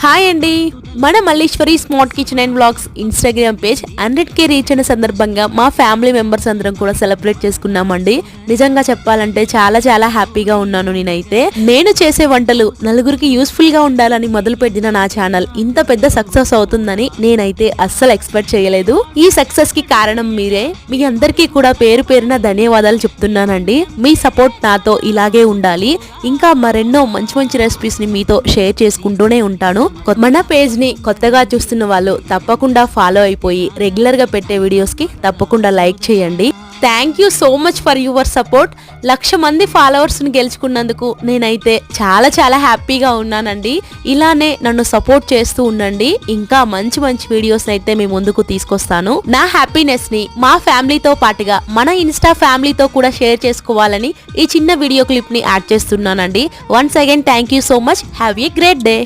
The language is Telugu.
హాయ్ అండి, మన Malleswari smart kitchen and vlogs Instagram page 100K reach అయిన సందర్భంగా మా ఫ్యామిలీ మెంబర్స్ అందరం కూడా సెలబ్రేట్ చేసుకున్నామండి. నిజంగా చెప్పాలంటే చాలా చాలా హ్యాపీగా ఉన్నాను. నేను చేసే వంటలు నలుగురికి యూస్ఫుల్ గా ఉండాలని మొదలుపెట్టిన నా ఛానల్ ఇంత పెద్ద సక్సెస్ అవుతుందని నేనైతే అస్సలు ఎక్స్పెక్ట్ చేయలేదు. ఈ సక్సెస్ కి కారణం మీరే. మీ అందరికీ కూడా పేరు పేరున ధన్యవాదాలు చెప్తున్నానండి. మీ సపోర్ట్ నాతో ఇలాగే ఉండాలి. ఇంకా మరెన్నో మంచి మంచి రెసిపీస్ ని మీతో షేర్ చేసుకుంటూనే ఉంటాను. మన పేజ్ ని కొత్తగా చూస్తున్న వాళ్ళు తప్పకుండా ఫాలో అయిపోయి రెగ్యులర్ గా పెట్టే వీడియోస్ కి తప్పకుండా లైక్ చేయండి. Thank you so much for your support. 1,00,000 మంది ఫాలోవర్స్ ని గెలుచుకున్నందుకు నేనైతే చాలా చాలా హ్యాపీగా ఉన్నానండి. ఇలానే నన్ను సపోర్ట్ చేస్తూ ఉండండి. ఇంకా మంచి మంచి వీడియోస్ అయితే మీ ముందుకు తీసుకొస్తాను. నా హ్యాపీనెస్ ని మా ఫ్యామిలీతో పాటుగా మన ఇన్స్టా ఫ్యామిలీతో కూడా షేర్ చేసుకోవాలని ఈ చిన్న వీడియో క్లిప్ ని యాడ్ చేస్తున్నానండి. Once again thank you so much. Have a great day.